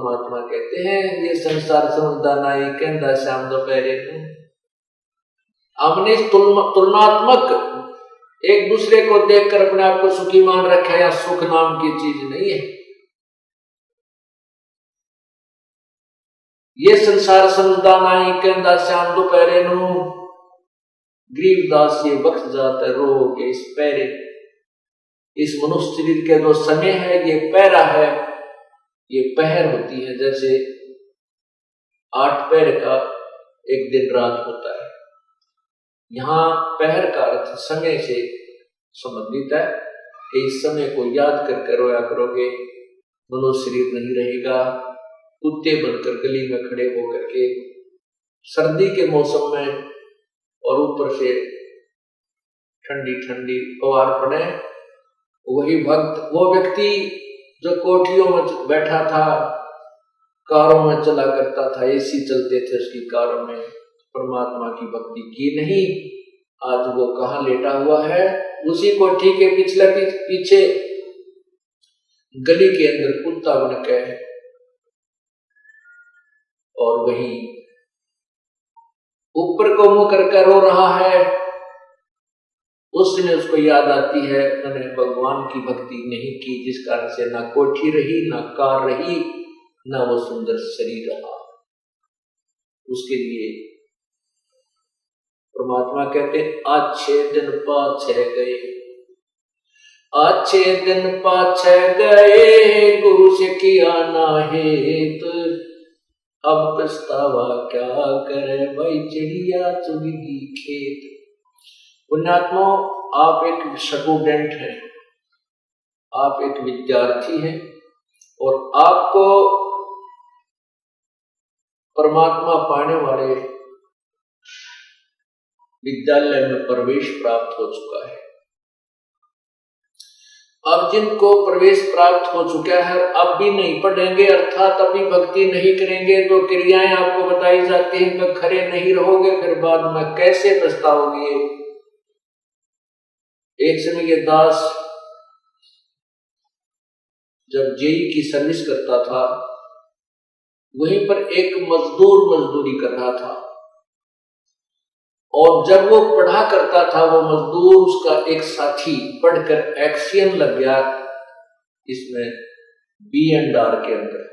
परमात्मा कहते हैं ये संसार समझदा नाई कहंदा शाम दोपहरे में। हमने तुलनात्मक एक दूसरे को देखकर अपने आप को सुखी मान रखा है, या सुख नाम की चीज नहीं है। ये संसार समझदा नाई कहंदा शाम दोपहरे नू, गरीबदास ये वक्त जाता रो के इस पैरे। इस मनुष्य शरीर के जो समय है ये पैरा है, ये पहर होती है, जैसे 8 पहर का एक दिन रात होता है। यहाँ पहर का अर्थ समय से संबंधित है कि इस समय को याद करके रोया करोगे, मनुष्य शरीर नहीं रहेगा। कुत्ते बनकर गली में खड़े होकर के सर्दी के मौसम में और ऊपर से ठंडी ठंडी फवार पड़े, वही भक्त, वो व्यक्ति जो कोठियों में बैठा था, कारों में चला करता था, एसी चलते थे उसकी कारों में, परमात्मा की भक्ति की नहीं, आज वो कहाँ लेटा हुआ है, उसी कोठी के पीछे गली के अंदर कुत्ता बन के है, और वही ऊपर को मुंह करके रो रहा है। उस समय उसको याद आती है मैंने भगवान की भक्ति नहीं की, जिस कारण से ना कोठी रही, ना कार रही, ना वो सुंदर शरीर रहा। उसके लिए परमात्मा कहते अच्छे दिन पाछे गए, अच्छे दिन पाछे गए, गुरु से किया ना हेत, अब पछतावा क्या करे भाई चिड़िया चुगी खेत। पुण्यात्मा, आप एक स्टूडेंट हैं, आप एक विद्यार्थी हैं, और आपको परमात्मा पाने वाले विद्यालय में प्रवेश प्राप्त हो चुका है। अब जिनको प्रवेश प्राप्त हो चुका है अब भी नहीं पढ़ेंगे, अर्थात अभी भक्ति नहीं करेंगे, तो क्रियाएं आपको बताई जाती हैं कि खरे नहीं रहोगे, फिर बाद में कैसे पछताओगे। एक समय ये दास जब जेई की सर्विस करता था, वहीं पर एक मजदूर मजदूरी कर रहा था, और जब वो पढ़ा करता था वो मजदूर, उसका एक साथी पढ़कर एक्सीएन लग गया इसमें B&R के अंदर,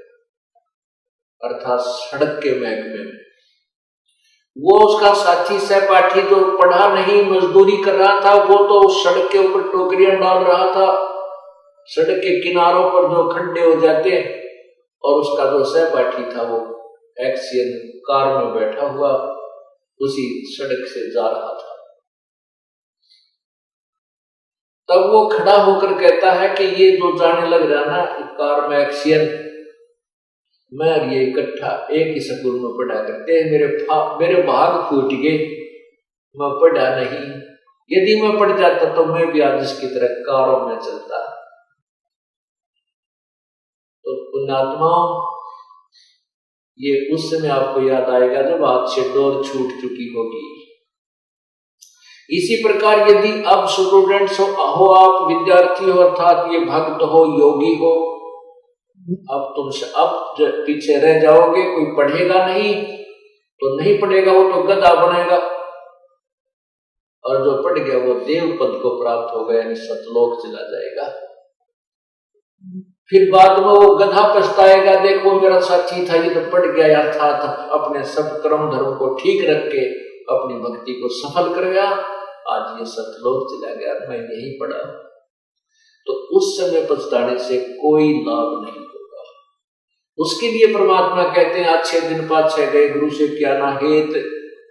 अर्थात सड़क के महकमे में। वो उसका साथी सहपाठी जो पढ़ा नहीं मजदूरी कर रहा था, वो तो उस सड़क के ऊपर टोकरियां डाल रहा था, सड़क के किनारों पर जो खड्डे हो जाते, और उसका जो सहपाठी था वो एक्सीएन कार में बैठा हुआ उसी सड़क से जा रहा था। तब वो खड़ा होकर कहता है कि ये जो जाने लग रहा ना कार में एक्सीएन, मैं ये इकट्ठा एक ही स्कूल में पढ़ा करते हैं, मेरे भाग फूट गए, मैं पढ़ा नहीं, यदि मैं पढ़ जाता तो मैं भी आज इसकी तरह कारों में चलता। तो पुण्यात्माओं, ये उस समय आपको याद आएगा जब हाथ से डोर छूट चुकी होगी। इसी प्रकार यदि अब स्टूडेंट्स हो आप विद्यार्थी हो, अर्थात ये भक्त हो, योगी हो, अब पीछे रह जाओगे, कोई पढ़ेगा नहीं तो नहीं पढ़ेगा, वो तो गधा बनेगा, और जो पढ़ गया वो देव पद को प्राप्त हो गया, यानी सतलोक चला जाएगा। फिर बाद में वो गधा पछताएगा, देखो मेरा साथी था ये तो पढ़ गया, अर्थात अपने सब कर्म धर्म को ठीक रख के अपनी भक्ति को सफल कर गया, आज ये सतलोक चला गया, मैं यही पढ़ा। तो उस समय पछताने से कोई लाभ नहीं होगा। उसके लिए परमात्मा कहते हैं अच्छे दिन पाछे गए, गुरु से क्या ना हेत,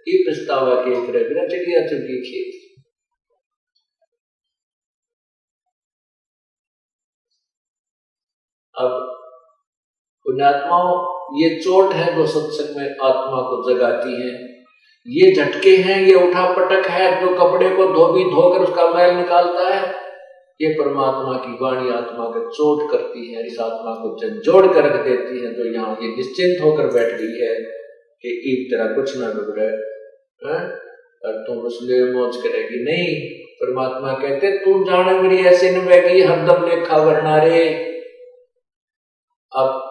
ये पछतावा के करे बिना चिड़िया चुगी खेत। अब पुण्यात्माओं, ये चोट है जो सत्संग में आत्मा को जगाती है, ये झटके हैं, ये उठा पटक है जो कपड़े को धोकर उसका मैल निकालता है, ये परमात्मा की वाणी आत्मा को चोट करती है, इस आत्मा को झंझोड़ कर रख देती है, जो यहाँ ये निश्चिंत होकर बैठ गई है कि ईद तेरा कुछ ना बिगड़े और तुम उसमें मौज करेगी। नहीं, परमात्मा कहते तू जाने मेरी ऐसे निभेगी हरदम लेखा वरना रे। अब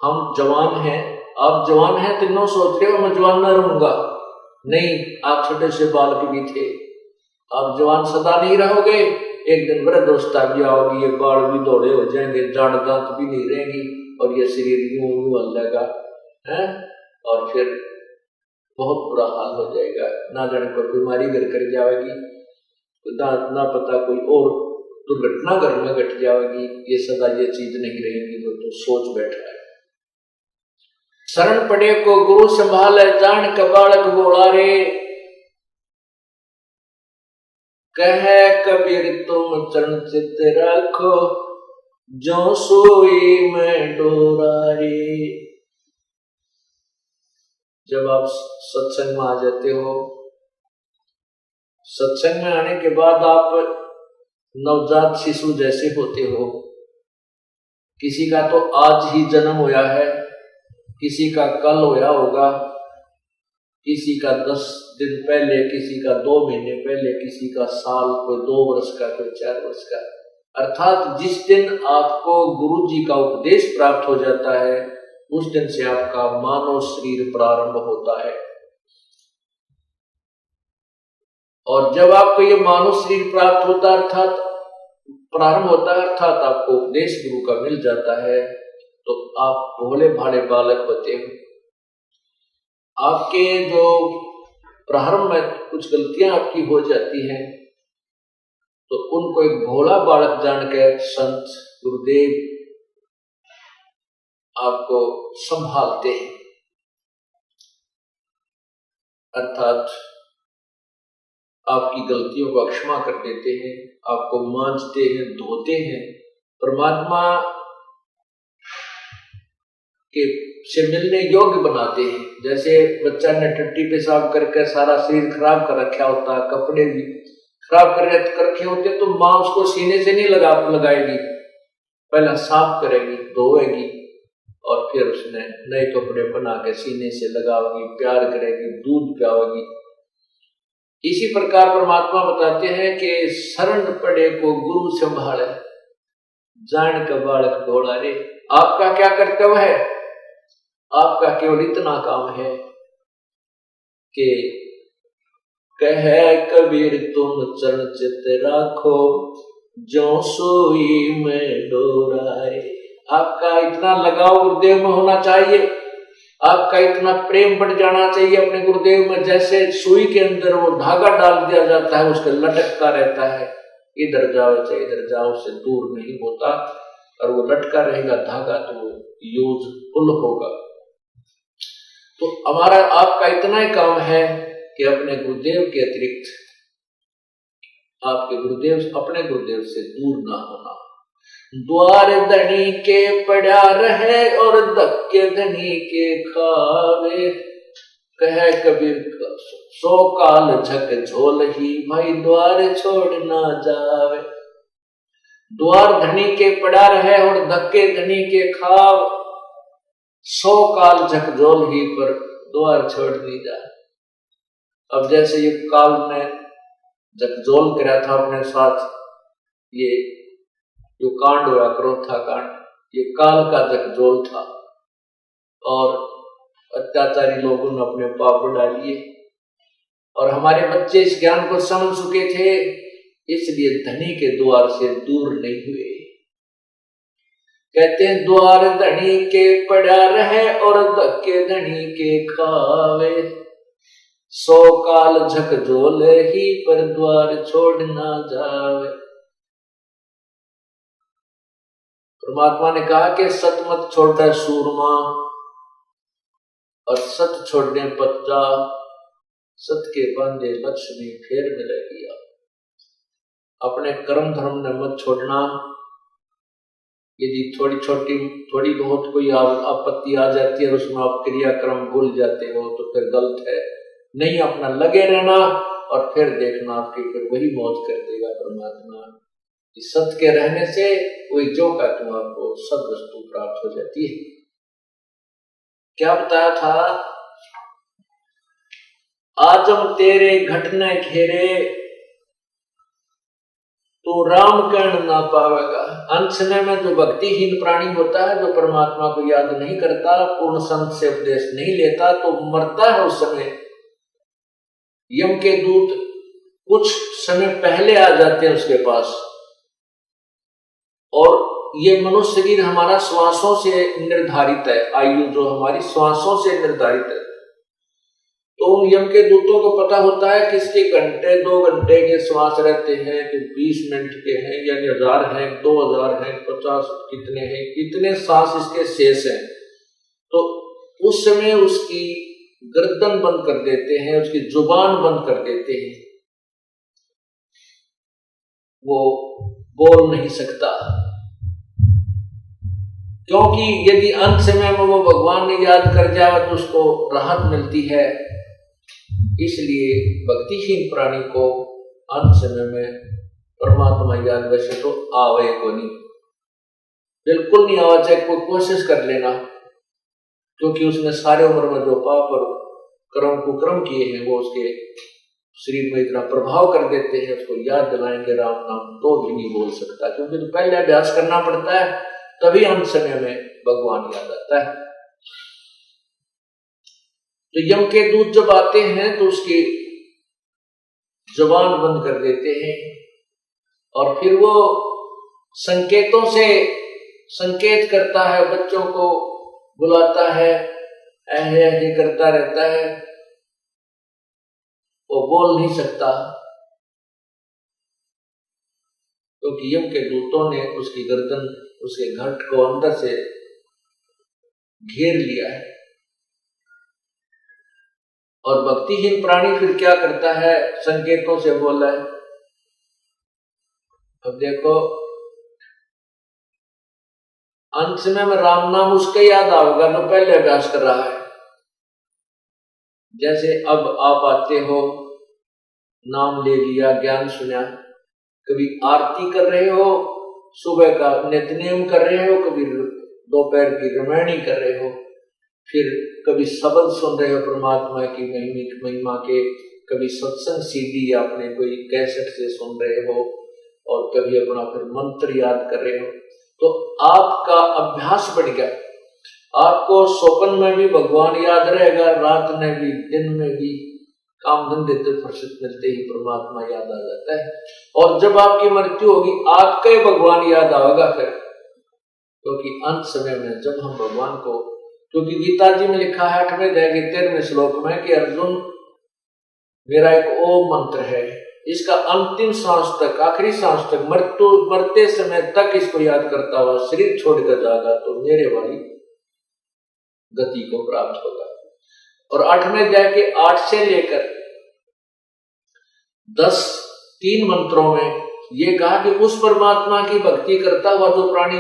हम जवान हैं, आप जवान हैं तो नो सोच रहे हो मैं जवान ना रहूंगा, नहीं, आप छोटे से बालक भी थे, आप जवान सदा नहीं रहोगे, एक दिन वृद्धावस्था भी आओगी, ये बाल भी दौड़े हो जाएंगे, जड़ दांत भी नहीं रहेंगी और ये शरीर यूं यूं हल्लेगा है, और फिर बहुत बुरा हाल हो जाएगा, ना जाने कोई बीमारी घर कर जाएगी, ना पता कोई और दुर्घटना घर में घट जाएगी, ये सदा ये चीज नहीं रहेगी तो सोच बैठा है। शरण पड़े को गुरु संभाले, जान का बालक बोला रे, कहे कबीर तुम चरण चित रखो, जो सोई में डोरा रे। जब आप सत्संग में आ जाते हो, सत्संग में आने के बाद आप नवजात शिशु जैसे होते हो, किसी का तो आज ही जन्म हुआ है, किसी का कल होया होगा, किसी का 10 दिन पहले, किसी का 2 महीने पहले, किसी का साल, कोई 2 वर्ष का, कोई 4 वर्ष का। अर्थात जिस दिन आपको गुरु जी का उपदेश प्राप्त हो जाता है, उस दिन से आपका मानव शरीर प्रारंभ होता है। और जब आपको ये मानव शरीर प्राप्त होता है, अर्थात प्रारंभ होता है, अर्थात आपको उपदेश गुरु का मिल जाता है, तो आप भोले भाले बालक होते हैं। आपके जो प्रारंभ में कुछ गलतियां आपकी हो जाती हैं, तो उनको एक भोला बालक जानकर संत गुरुदेव आपको संभालते हैं, अर्थात आपकी गलतियों को क्षमा कर देते हैं, आपको मांजते हैं, धोते हैं, परमात्मा के से मिलने योग्य बनाते हैं। जैसे बच्चा ने टट्टी पेशाब करके सारा शरीर खराब कर रखा होता है, कपड़े भी खराब कर रखे होते, तो माँ उसको सीने से नहीं लगाएगी, पहला साफ करेगी, धोएगी और फिर उसने नए कपड़े बना के सीने से लगाओगी, प्यार करेगी, दूध पिलाओगी। इसी प्रकार परमात्मा बताते हैं कि शरण पड़े को गुरु संभाले, जान का बालक भोला रे। आपका क्या कर्तव्य है? आपका केवल इतना काम है कि कहे कबीर तुम चरण चित राखो, जो सोई में डोराए। आपका इतना लगाव गुरुदेव में होना चाहिए, आपका इतना प्रेम बढ़ जाना चाहिए अपने गुरुदेव में, जैसे सुई के अंदर वो धागा डाल दिया जाता है, उसका लटकता रहता है, इधर जाओ चाहे इधर जाओ, उससे दूर नहीं होता, और वो लटका रहेगा धागा, तो वो यूजफुल होगा। तो हमारा आपका इतना ही काम है कि अपने गुरुदेव के अतिरिक्त आपके गुरुदेव, अपने गुरुदेव से दूर ना होना। द्वार धनी के पड़ा रहे और धक्के धनी के खावे, कहे कबीर सो काल झक झोल ही, भाई द्वार छोड़ ना जावे। द्वार धनी के पड़ा रहे और धक्के धनी के खाव, 100 काल झकझोल ही, पर द्वार छोड़ नहीं जाए। अब जैसे ये काल ने झकझोल करा था अपने साथ, ये जो कांड हुआ क्रोधा कांड, ये काल का झकझोल था, और अत्याचारी लोगों ने अपने पाप बढ़ा लिए, और हमारे बच्चे इस ज्ञान को समझ चुके थे, इसलिए धनी के द्वार से दूर नहीं हुए। कहते हैं द्वार धनी के पड़ा रहे और धक्के धनी के खावे, 100 काल झकझोल ही, पर द्वार छोड़ ना जावे। परमात्मा ने कहा कि सत मत छोड़ता सूरमा, और सत छोड़ने पत्ता, सत के बांधे लक्ष्मी फेर मिलेगी। अपने कर्म धर्म ने मत छोड़ना। यदि थोड़ी बहुत कोई आपत्ति आ जाती है, उसमें आप क्रियाक्रम भूल जाते हो, तो फिर गलत है। नहीं, अपना लगे रहना, और फिर देखना आपकी फिर वही मौज कर देगा परमात्मा। इस सत्य के रहने से कोई जो का तुम आपको सब वस्तु प्राप्त हो जाती है। क्या बताया था? आजम तेरे घटने घेरे, तो राम कर्ण ना पावेगा। अंत समय में जो भक्तिहीन प्राणी होता है, जो परमात्मा को याद नहीं करता, पूर्ण संत से उपदेश नहीं लेता, तो मरता है। उस समय यम के दूत कुछ समय पहले आ जाते हैं उसके पास, और ये मनुष्य शरीर हमारा श्वासों से निर्धारित है, आयु जो हमारी श्वासों से निर्धारित है। तो यम के दूतों को पता होता है कि इसके घंटे 2 घंटे के श्वास रहते हैं, कि 20 मिनट के हैं, यानी 1000 हैं, 2000 हैं, 50 कितने हैं, कितने सांस इसके शेष हैं। तो उस समय उसकी गर्दन बंद कर देते हैं, उसकी जुबान बंद कर देते हैं, वो बोल नहीं सकता। क्योंकि यदि अंत समय में वो भगवान ने याद कर जाए तो उसको राहत मिलती है। इसलिए भक्तिहीन प्राणी को अंत समय में परमात्मा याद वैसे तो आवे को नहीं, बिल्कुल नहीं आवा, चाहे कोई कोशिश कर लेना, क्योंकि उसने सारे उम्र में जो पाप और कर्म कुकर्म किए हैं वो उसके शरीर में इतना प्रभाव कर देते हैं, उसको याद दिलाएंगे राम नाम तो भी नहीं बोल सकता, क्योंकि तो पहले अभ्यास करना पड़ता है, तभी अंत समय में भगवान याद आता है। तो यम के दूत जब आते हैं तो उसकी जुबान बंद कर देते हैं, और फिर वो संकेतों से संकेत करता है, बच्चों को बुलाता है, ऐसे ऐसे करता रहता है, वो बोल नहीं सकता, क्योंकि यम के दूतों ने उसकी गर्दन, उसके घट को अंदर से घेर लिया है। और भक्तिहीन प्राणी फिर क्या करता है, संकेतों से बोला है। अब देखो अंत समय में राम नाम उसके याद आएगा जो पहले अभ्यास कर रहा है। जैसे अब आप आते हो, नाम ले लिया, ज्ञान सुना, कभी आरती कर रहे हो, सुबह का नित्यनेम कर रहे हो, कभी दोपहर की रामायणी कर रहे हो, फिर कभी शब्द सुन रहे हो परमात्मा की महिमा के, कभी सत्संग सीडी आपने कोई कैसेट से सुन रहे हो, और कभी अपना फिर मंत्र याद कर रहे हो। तो आपका अभ्यास बढ़ गया, आपको स्वप्न में भी भगवान याद रहेगा, रात में भी, दिन में भी, काम धंधे से फुर्सत मिलते ही परमात्मा याद आ जाता है। और जब आपकी मृत्यु होगी आपका ही भगवान याद आएगा फिर, क्योंकि अंत समय में जब हम भगवान को, क्योंकि गीता जी में लिखा है 8वें अध्याय के 13वें श्लोक में कि अर्जुन मेरा एक ओम मंत्र है, इसका अंतिम सांस तक, आखिरी सांस तक, मरते समय तक इसको याद करता हुआ शरीर छोड़कर जाएगा तो मेरे वाली गति को प्राप्त होगा। और 8वें अध्याय के 8 से लेकर 10 3 मंत्रों में ये कहा कि उस परमात्मा की भक्ति करता हुआ जो प्राणी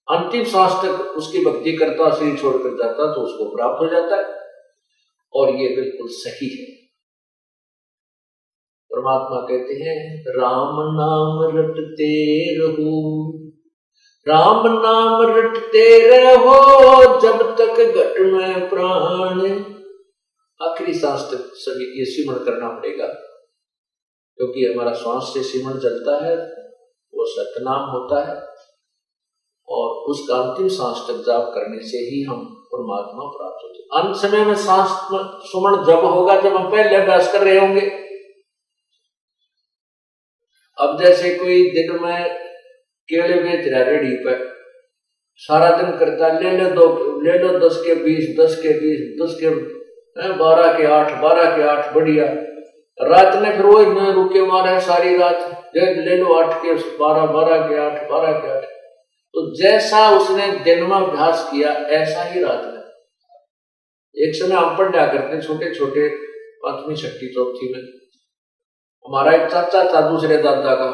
अंतिम सांस तक उसकी भक्ति करता शरीर छोड़कर जाता तो उसको प्राप्त हो जाता है। और ये बिल्कुल सही है। परमात्मा कहते हैं राम नाम रटते रहो, राम नाम रटते रहो जब तक घट में प्राण। आखिरी सांस तक सभी ये सिमरण करना पड़ेगा, क्योंकि हमारा श्वास से सिमरण चलता है, वो सतनाम होता है, और उसका अंतिम सांस तक जाप करने से ही हम परमात्मा प्राप्त होते हैं। अंत समय में सांस सुमरण जब होगा जब हम पहले अभ्यास कर रहे होंगे। अब जैसे कोई दिन में केले बेच रहा रेडी पर, सारा दिन करता, ले लो 10 के 20, 10 के 20, 10 के 12 के 8, 12 के 8, बढ़िया। रात में फिर वही न रुके मारे सारी रात, ले लो 8 के 12, 12 के 8, 12 के 8। तो जैसा उसने दिन में अभ्यास किया ऐसा ही रात में। एक समय हम पढ़ा करते छोटे छोटे 5वीं 6वीं 4थी में, हमारा एक चाचा था दूसरे दादा का,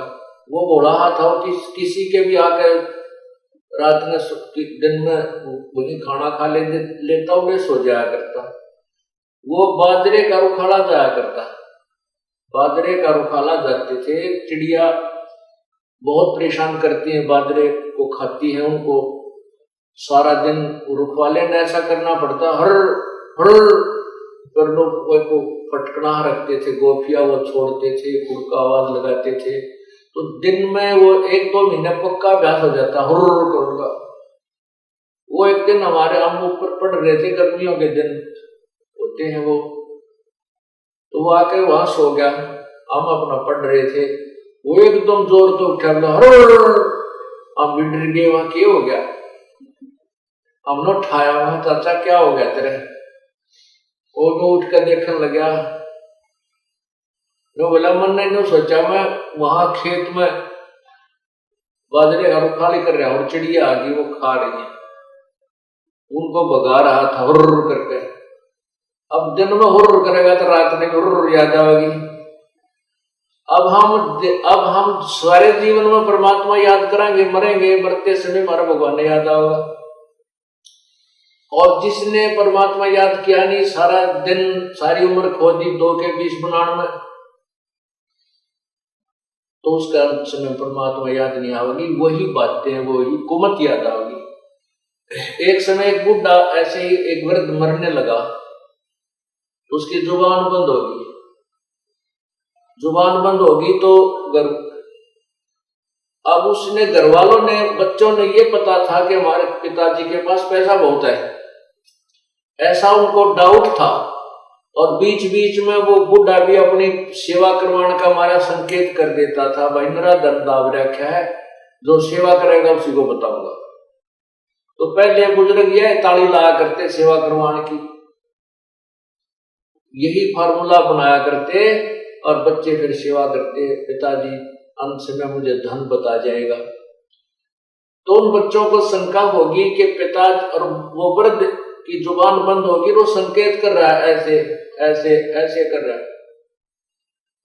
वो बोला था कि किसी के भी आकर रात में दिन में वही खाना खा लेता हुए सो जाया करता। वो बाजरे का रुखाला जाया करता, बाजरे का रुखाला जाते थे। चिड़िया बहुत परेशान करती है, बाजरे को खाती है, उनको सारा दिन रुखवाले ने ऐसा करना पड़ता, हर हर पर लोग को फटकना रखते थे, गोपिया वो छोड़ते थे, कुड़का आवाज लगाते थे। तो तो दिन में वो 1-2 महीने पक्का अभ्यास हो जाता हुर्र करूंगा। वो एक दिन हमारे हम ऊपर पढ़ रहे थे, गर्मियों के दिन होते हैं वो, तो वो आके वहां सो गया, हम अपना पढ़ रहे थे, वो एकदम जोर तो उठा, हम भी डर गए, वहां क्या हो गया? हमने उठाया, वहां चाचा क्या हो गया तेरे? वो तो उठ कर देखने लगा, जो बोला मन ने सोचा मैं वहां खेत में बाजरे का खाली कर रहा और चिड़िया आ गई, वो खा रही है, उनको भगा रहा था हुर्र करके। अब दिन में हुर्र करेगा तो रात में हुर्र याद आएगी। अब हम सारे जीवन में परमात्मा याद करेंगे, मरेंगे, मरते समय हमारा भगवान याद आएगा। और जिसने परमात्मा याद किया नहीं, सारा दिन सारी उम्र खो दी 2 के 20 बनाने में, तो उसका समय परमात्मा याद नहीं आएगी, वही बातें वही कुमत याद आएगी। एक समय एक बुढ़ा ऐसे ही एक वृद्ध मरने लगा, उसकी जुबान बंद होगी, जुबान बंद होगी तो अब उसने घर वालों ने, बच्चों ने, ये पता था कि हमारे पिताजी के पास पैसा बहुत है, ऐसा उनको डाउट था। और बीच बीच में वो बुढ़ा भी अपनी सेवा करवाने का हमारा संकेत कर देता था, भाई मेरा धन दाब रखा है, जो सेवा करेगा उसी को बताऊंगा। तो पहले बुजुर्ग यह ताली लाया करते सेवा करवाने की, यही फार्मूला बनाया करते, और बच्चे फिर सेवा करते, पिताजी अंत समय मुझे धन बता जाएगा। तो उन बच्चों को शंका होगी कि पिता, और वो वृद्ध की जुबान बंद होगी, वो संकेत कर रहा है, ऐसे ऐसे ऐसे कर रहा है।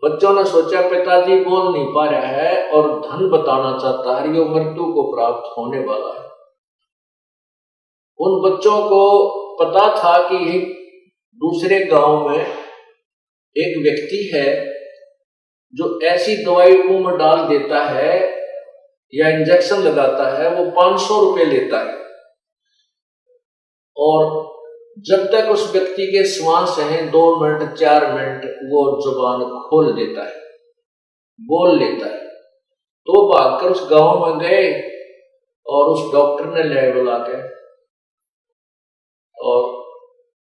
बच्चों ने सोचा पिताजी बोल नहीं पा रहा है और धन बताना चाहता है, ये मृत्यु को प्राप्त होने वाला है। उन बच्चों को पता था कि एक दूसरे गांव में एक व्यक्ति है जो ऐसी दवाई मुंह में डाल देता है या इंजेक्शन लगाता है, वो 500 रुपए लेता है, और जब तक उस व्यक्ति के श्वास हैं 2 मिनट 4 मिनट, वो जुबान खोल देता है, बोल लेता है। तो भागकर उस गांव में गए और उस डॉक्टर ने ले बुला के, और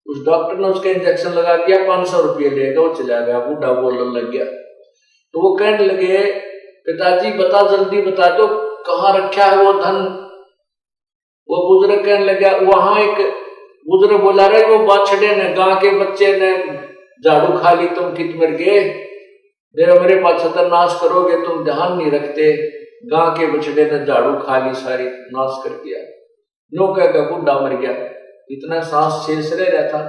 उस डॉक्टर ने उसका इंजेक्शन लगा दिया, 500 रुपये लेगा, वो चला गया। बूढ़ा बोलने लग गया, तो वो कहने लगे पिताजी बता, जल्दी बता दो कहाँ रखा है वो धन। वो बुजुर्ग कहने लगा, वहां एक बुजुर्ग बोला रहे, वो बाछड़े ने, गांव के बच्चे ने झाड़ू खा ली, तुम कित मर गए, मेरे पास नाश करोगे, तुम ध्यान नहीं रखते, गांव के बछड़े ने झाड़ू खा ली, सारी नाश कर दिया। नो कहकर बुढ़ा मर गया, इतना सांस शेष रह था।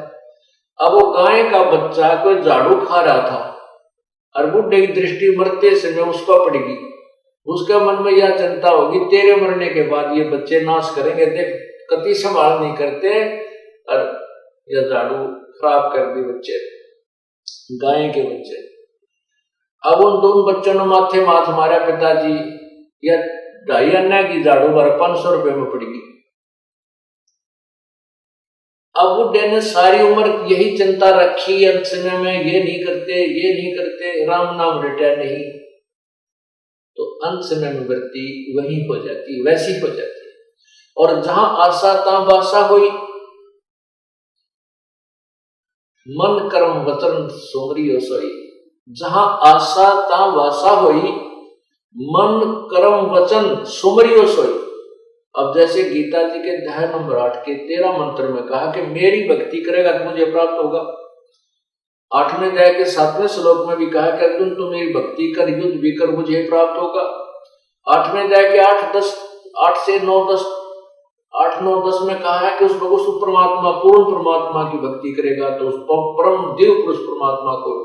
अब वो गाय का बच्चा कोई झाड़ू खा रहा था, और बुढ़े की दृष्टि मरते समय उस पर पड़ेगी, उसके मन में यह चिंता होगी, तेरे मरने के बाद ये बच्चे नाश करेंगे, देख कति संभाल नहीं करते, और यह झाड़ू खराब कर दी बच्चे, गाय के बच्चे। अब उन 2 बच्चों ने माथे माथ मारा, पिताजी यह 2.5 अन्ना की झाड़ू 500 रुपए में पड़ेगी। अब बुढ़े ने सारी उम्र यही चिंता रखी, अंत समय में ये नहीं करते, ये नहीं करते, राम नाम रटा नहीं, तो अंत समय में वृत्ति वही हो जाती, वैसी हो जाती। और जहां आशा ता बासा हुई, मन कर्म वचन सोमरी सोई, जहां आशा ता वासा हुई, मन कर्म वचन सुमरियो सोई। अब जैसे गीता जी के अध्याय नंबर 8 के 13 मंत्र में कहा कि मेरी भक्ति करेगा तो मुझे प्राप्त होगा। 8वें अध्याय के 7वें श्लोक में भी कहा कि अर्जुन तू मेरी भक्ति कर, युद्ध भी कर, मुझे प्राप्त होगा। 8वें अध्याय के 8 से 9 10 में कहा है कि उस परमात्मा, पूर्ण परमात्मा की भक्ति करेगा तो उस परम दिव्य पुरुष परमात्मा को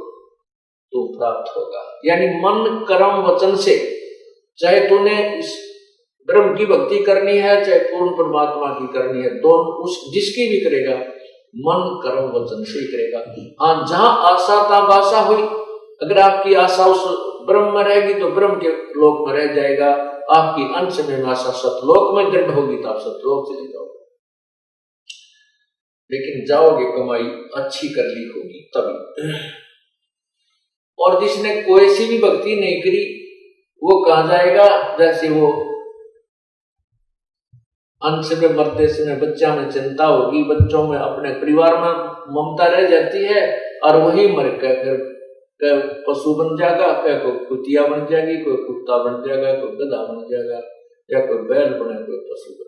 तो प्राप्त होगा। यानी मन कर्म वचन से, चाहे तूने इस ब्रह्म की भक्ति करनी है, चाहे पूर्ण परमात्मा की करनी है, दोनों उस जिसकी भी करेगा, मन कर्म वचन से ही करेगा। हाँ, जहां आशा ता बासा हुई, अगर आपकी आशा उस ब्रह्म में रहेगी तो ब्रह्म के लोक में रह जाएगा, आपकी अंत समय में आशा सतलोक में दृढ़ होगी तो आप सतलोक चले जाओगे। लेकिन जाओगे कमाई अच्छी कर ली होगी तभी। और जिसने कोई सी भी भक्ति नहीं करी, वो कहाँ जाएगा? जैसे वो अंश में मरते समय बच्चा में चिंता होगी, बच्चों में अपने परिवार में ममता रह जाती है, और वही मर कर फिर पशु बन जाएगा, कोई कुतिया बन जाएगी, कोई कुत्ता बन जाएगा, कोई गधा बन जाएगा, या कोई बैल बने, कोई पशु